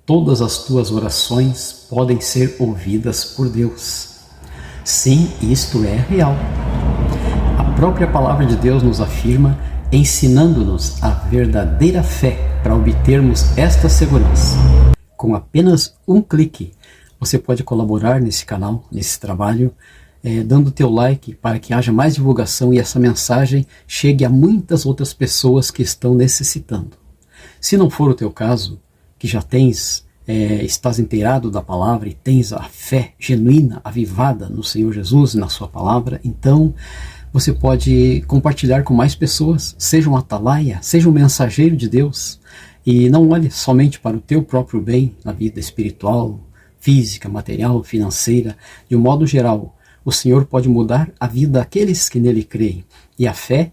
Todas as tuas orações podem ser ouvidas por Deus. Sim, isto é real. A própria palavra de Deus nos afirma, ensinando-nos a verdadeira fé para obtermos esta segurança. Com apenas um clique, você pode colaborar nesse canal, nesse trabalho, dando teu like para que haja mais divulgação e essa mensagem chegue a muitas outras pessoas que estão necessitando. Se não for o teu caso, que já estás inteirado da palavra e tens a fé genuína, avivada no Senhor Jesus e na sua palavra, então você pode compartilhar com mais pessoas, seja um atalaia, seja um mensageiro de Deus, e não olhe somente para o teu próprio bem na vida espiritual, física, material, financeira. De um modo geral, o Senhor pode mudar a vida daqueles que nele creem, e a fé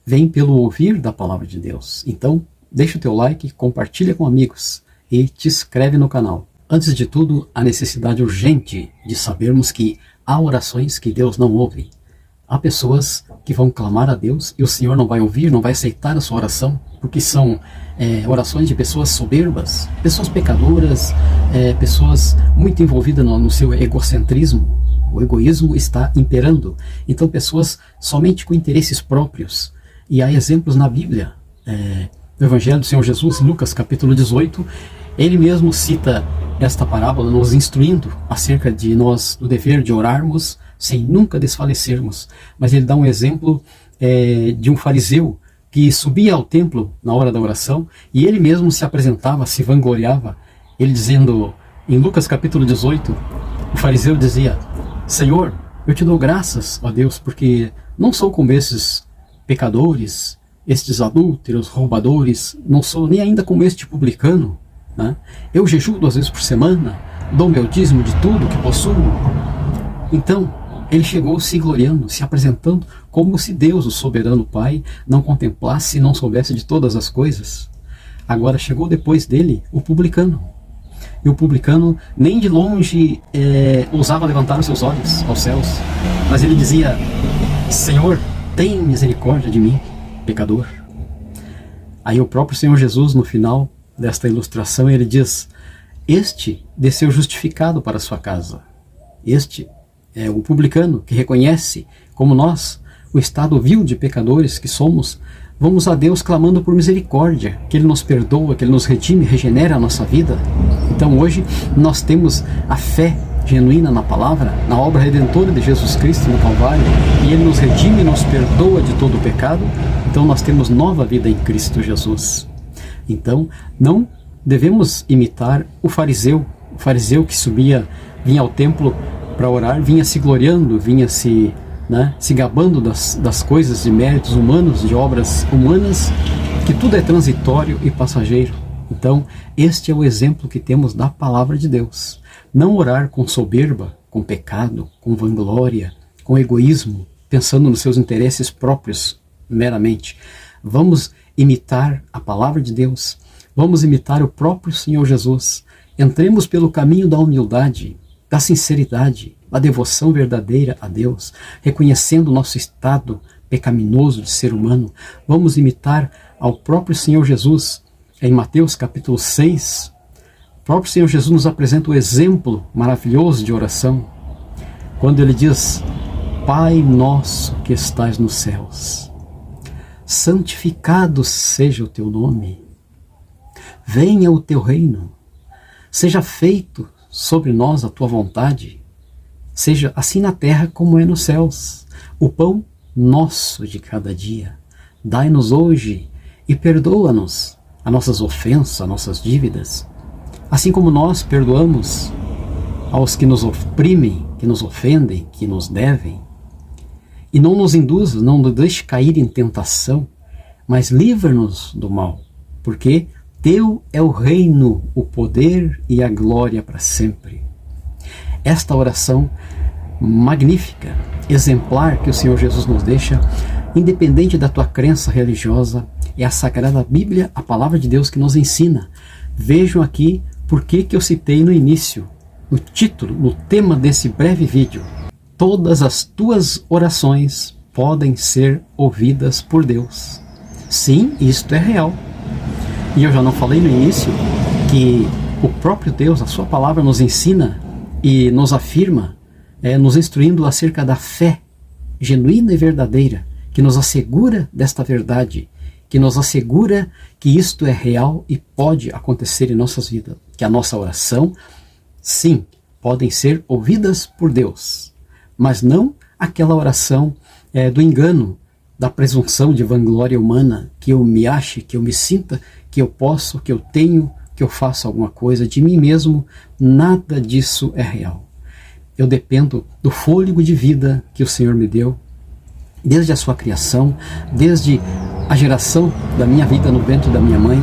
vem pelo ouvir da palavra de Deus. Então, deixa o teu like, compartilha com amigos e te inscreve no canal. Antes de tudo, a necessidade urgente de sabermos que há orações que Deus não ouve. Há pessoas que vão clamar a Deus e o Senhor não vai ouvir, não vai aceitar a sua oração, porque são orações de pessoas soberbas, pessoas pecadoras, pessoas muito envolvidas no seu egocentrismo. O egoísmo está imperando. Então pessoas somente com interesses próprios. E há exemplos na Bíblia. No Evangelho do Senhor Jesus, Lucas capítulo 18, ele mesmo cita esta parábola nos instruindo acerca de nós, do dever de orarmos sem nunca desfalecermos. Mas ele dá um exemplo de um fariseu que subia ao templo na hora da oração e ele mesmo se apresentava, se vangloriava, ele dizendo, em Lucas capítulo 18, o fariseu dizia: Senhor, eu te dou graças, ó Deus, porque não sou como esses pecadores, estes adúlteros, roubadores, não sou nem ainda como este publicano, né? Eu jejuo 2 vezes por semana, dou meu dízimo de tudo que possuo. Então, ele chegou se gloriando, se apresentando como se Deus, o soberano Pai, não contemplasse e não soubesse de todas as coisas. Agora chegou depois dele o publicano. E o publicano nem de longe ousava levantar os seus olhos aos céus, mas ele dizia: Senhor, tem misericórdia de mim, pecador. Aí o próprio Senhor Jesus, no final desta ilustração, ele diz: este desceu justificado para a sua casa. Este é o publicano que reconhece, como nós, o estado vil de pecadores que somos. Vamos a Deus clamando por misericórdia, que Ele nos perdoa, que Ele nos redime, regenera a nossa vida. Então hoje nós temos a fé genuína na palavra, na obra redentora de Jesus Cristo no Calvário, e Ele nos redime e nos perdoa de todo o pecado. Então nós temos nova vida em Cristo Jesus. Então não devemos imitar o fariseu que vinha ao templo para orar, vinha se gloriando, vinha se gabando das coisas, de méritos humanos, de obras humanas, que tudo é transitório e passageiro. Então, este é o exemplo que temos da palavra de Deus. Não orar com soberba, com pecado, com vanglória, com egoísmo, pensando nos seus interesses próprios meramente. Vamos imitar a palavra de Deus, vamos imitar o próprio Senhor Jesus. Entremos pelo caminho da humildade, da sinceridade, da devoção verdadeira a Deus, reconhecendo o nosso estado pecaminoso de ser humano. Vamos imitar ao próprio Senhor Jesus. Em Mateus capítulo 6, o próprio Senhor Jesus nos apresenta o exemplo maravilhoso de oração, quando ele diz: Pai nosso que estás nos céus, santificado seja o teu nome, venha o teu reino, seja feito sobre nós a tua vontade, seja assim na terra como é nos céus. O pão nosso de cada dia, dai-nos hoje e perdoa-nos as nossas ofensas, as nossas dívidas, assim como nós perdoamos aos que nos oprimem, que nos ofendem, que nos devem. E não nos induza, não nos deixe cair em tentação, mas livra-nos do mal, porque teu é o reino, o poder e a glória para sempre. Esta oração magnífica, exemplar que o Senhor Jesus nos deixa, independente da tua crença religiosa, é a Sagrada Bíblia, a Palavra de Deus que nos ensina. Vejam aqui por que eu citei no início, no título, no tema desse breve vídeo. Todas as tuas orações podem ser ouvidas por Deus. Sim, isto é real. E eu já não falei no início que O próprio Deus, a sua palavra nos ensina e nos afirma, nos instruindo acerca da fé genuína e verdadeira, que nos assegura desta verdade, que nos assegura que isto é real e pode acontecer em nossas vidas, que a nossa oração, sim, podem ser ouvidas por Deus, mas não aquela oração do engano, da presunção de vanglória humana, que eu me ache, que eu me sinta, que eu posso, que eu tenho, que eu faça alguma coisa de mim mesmo. Nada disso é real. Eu dependo do fôlego de vida que o Senhor me deu, desde a sua criação, desde a geração da minha vida no ventre da minha mãe.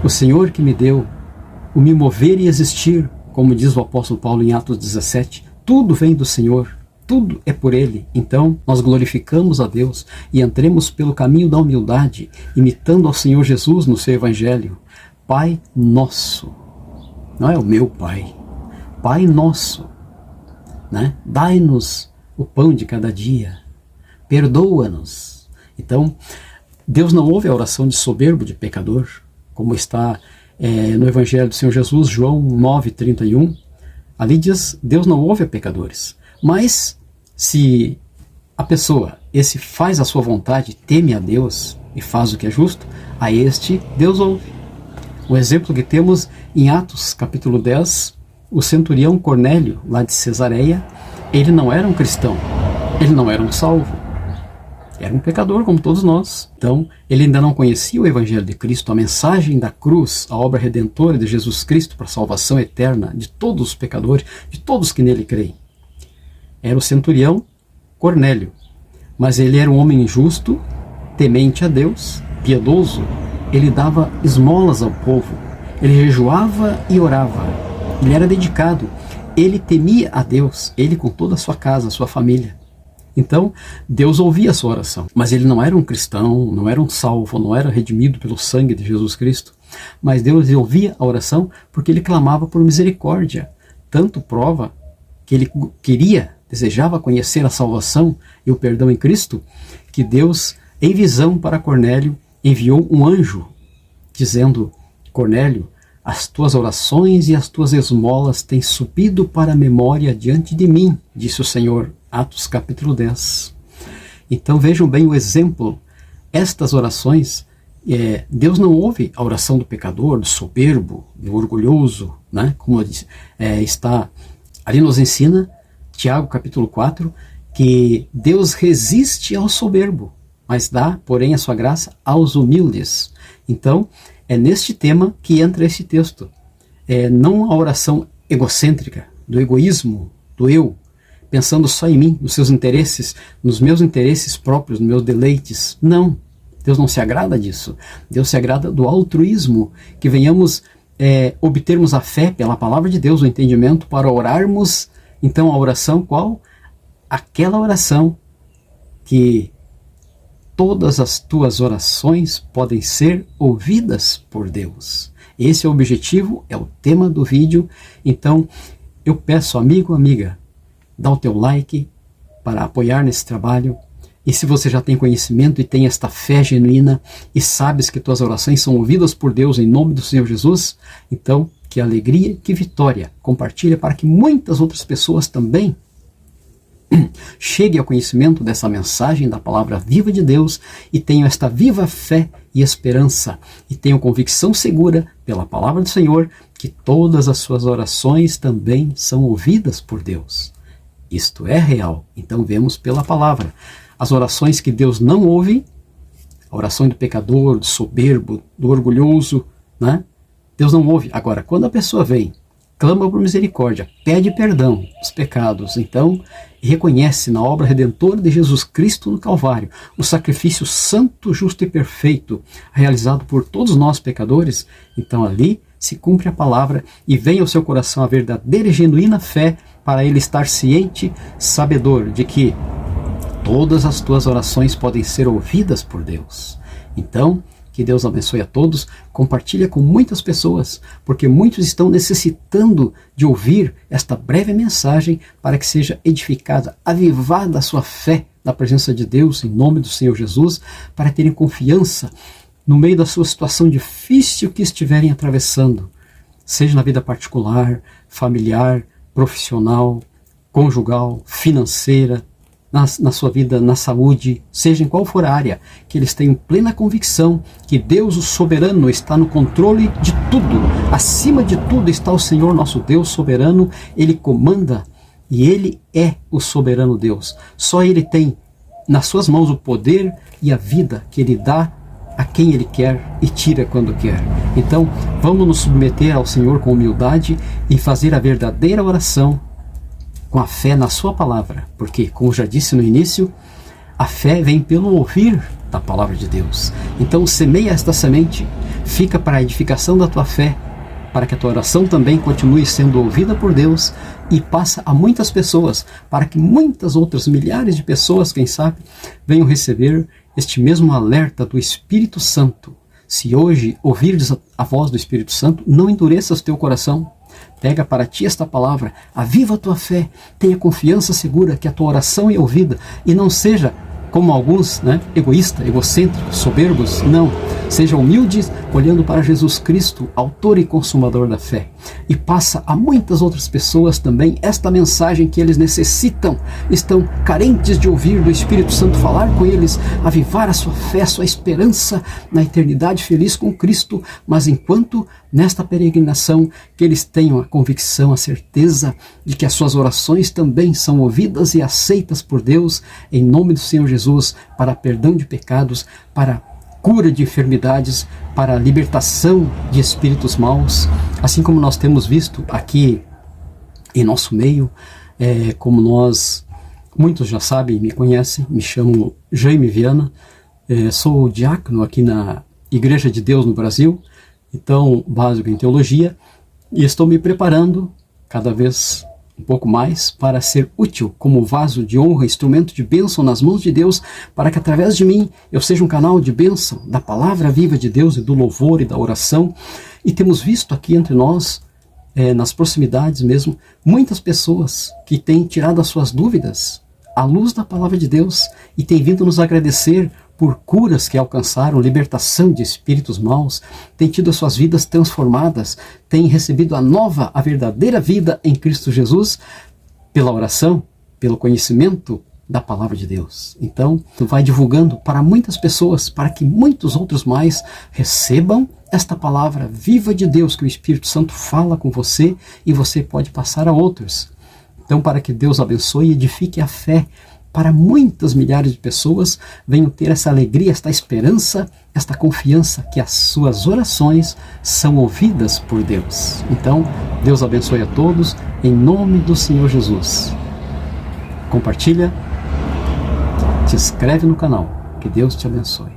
O Senhor que me deu o me mover e existir, como diz o apóstolo Paulo em Atos 17, tudo vem do Senhor, tudo é por Ele. Então nós glorificamos a Deus e entremos pelo caminho da humildade, imitando ao Senhor Jesus no seu Evangelho. Pai nosso, não é o meu Pai, Pai nosso, né? Dai-nos o pão de cada dia, perdoa-nos. Então, Deus não ouve a oração de soberbo, de pecador, como está no Evangelho do Senhor Jesus, João 9:31. Ali diz, Deus não ouve a pecadores. Mas, se a pessoa, esse faz a sua vontade, teme a Deus e faz o que é justo, a este Deus ouve. O exemplo que temos em Atos capítulo 10, o centurião Cornélio, lá de Cesareia, ele não era um cristão, ele não era um salvo, era um pecador como todos nós. Então, ele ainda não conhecia o Evangelho de Cristo, a mensagem da cruz, a obra redentora de Jesus Cristo para a salvação eterna de todos os pecadores, de todos que nele creem. Era o centurião Cornélio, mas ele era um homem justo, temente a Deus, piedoso. Ele dava esmolas ao povo, ele jejuava e orava, ele era dedicado, ele temia a Deus, ele com toda a sua casa, a sua família. Então, Deus ouvia a sua oração, mas ele não era um cristão, não era um salvo, não era redimido pelo sangue de Jesus Cristo, mas Deus ouvia a oração porque ele clamava por misericórdia. Tanto prova que ele desejava conhecer a salvação e o perdão em Cristo, que Deus, em visão para Cornélio, enviou um anjo, dizendo, Cornélio, as tuas orações e as tuas esmolas têm subido para a memória diante de mim, disse o Senhor. Atos capítulo 10. Então vejam bem o exemplo. Estas orações, Deus não ouve a oração do pecador, do soberbo, do orgulhoso, né? Como está ali nos ensina, Tiago capítulo 4, que Deus resiste ao soberbo, mas dá, porém, a sua graça aos humildes. Então, é neste tema que entra este texto. Não a oração egocêntrica, do egoísmo, do eu, pensando só em mim, nos seus interesses, nos meus interesses próprios, nos meus deleites. Não, Deus não se agrada disso. Deus se agrada do altruísmo, que venhamos obtermos a fé pela palavra de Deus, o entendimento, para orarmos. Então a oração qual? Aquela oração que todas as tuas orações podem ser ouvidas por Deus. Esse é o objetivo, é o tema do vídeo. Então eu peço, amigo, amiga, dá o teu like para apoiar nesse trabalho. E se você já tem conhecimento e tem esta fé genuína e sabes que tuas orações são ouvidas por Deus em nome do Senhor Jesus, então que alegria, que vitória. Compartilha para que muitas outras pessoas também cheguem ao conhecimento dessa mensagem da palavra viva de Deus e tenham esta viva fé e esperança e tenham convicção segura pela palavra do Senhor que todas as suas orações também são ouvidas por Deus. Isto é real. Então vemos pela palavra. As orações que Deus não ouve, a oração do pecador, do soberbo, do orgulhoso, né? Deus não ouve. Agora, quando a pessoa vem, clama por misericórdia, pede perdão dos pecados, então reconhece na obra redentora de Jesus Cristo no Calvário, o sacrifício santo, justo e perfeito, realizado por todos nós pecadores, então ali se cumpre a palavra e vem ao seu coração a verdadeira e genuína fé para ele estar ciente, sabedor de que todas as tuas orações podem ser ouvidas por Deus. Então, que Deus abençoe a todos, compartilha com muitas pessoas, porque muitos estão necessitando de ouvir esta breve mensagem para que seja edificada, avivada a sua fé na presença de Deus, em nome do Senhor Jesus, para terem confiança no meio da sua situação difícil que estiverem atravessando. seja na vida particular, familiar, profissional, conjugal, financeira, na sua vida, na saúde, seja em qual for a área, que eles tenham plena convicção que Deus, o soberano, está no controle de tudo. Acima de tudo está o Senhor nosso Deus soberano, Ele comanda e Ele é o soberano Deus. Só Ele tem nas suas mãos o poder e a vida que Ele dá a quem Ele quer e tira quando quer. Então, vamos nos submeter ao Senhor com humildade e fazer a verdadeira oração com a fé na sua palavra, porque, como já disse no início, a fé vem pelo ouvir da palavra de Deus. Então semeia esta semente, fica para a edificação da tua fé, para que a tua oração também continue sendo ouvida por Deus e passa a muitas pessoas, para que muitas outras milhares de pessoas, quem sabe, venham receber este mesmo alerta do Espírito Santo. Se hoje ouvirdes a voz do Espírito Santo, não endureças teu coração. Pega para ti esta palavra, aviva a tua fé, tenha confiança segura que a tua oração é ouvida e não seja como alguns, egoísta, egocêntricos, soberbos. Não, seja humilde olhando para Jesus Cristo, autor e consumador da fé, e passa a muitas outras pessoas também esta mensagem que eles necessitam, estão carentes de ouvir do Espírito Santo falar com eles, avivar a sua fé, a sua esperança na eternidade feliz com Cristo, mas enquanto nesta peregrinação que eles tenham a convicção, a certeza de que as suas orações também são ouvidas e aceitas por Deus, em nome do Senhor Jesus, para perdão de pecados, para cura de enfermidades, para libertação de espíritos maus, assim como nós temos visto aqui em nosso meio, como muitos já sabem, me conhecem, me chamo Jaime Viana, sou diácono aqui na Igreja de Deus no Brasil, então básico em teologia, e estou me preparando cada vez um pouco mais para ser útil como vaso de honra, instrumento de bênção nas mãos de Deus, para que através de mim eu seja um canal de bênção da palavra viva de Deus e do louvor e da oração. E temos visto aqui entre nós, nas proximidades mesmo, muitas pessoas que têm tirado as suas dúvidas à luz da palavra de Deus e têm vindo nos agradecer por curas que alcançaram, libertação de espíritos maus, têm tido as suas vidas transformadas, têm recebido a verdadeira vida em Cristo Jesus, pela oração, pelo conhecimento da palavra de Deus. Então, tu vai divulgando para muitas pessoas, para que muitos outros mais recebam esta palavra viva de Deus, que o Espírito Santo fala com você e você pode passar a outros. Então, para que Deus abençoe e edifique a fé, para muitas milhares de pessoas venham ter essa alegria, esta esperança, esta confiança que as suas orações são ouvidas por Deus. Então, Deus abençoe a todos, em nome do Senhor Jesus. Compartilha, se inscreve no canal, que Deus te abençoe.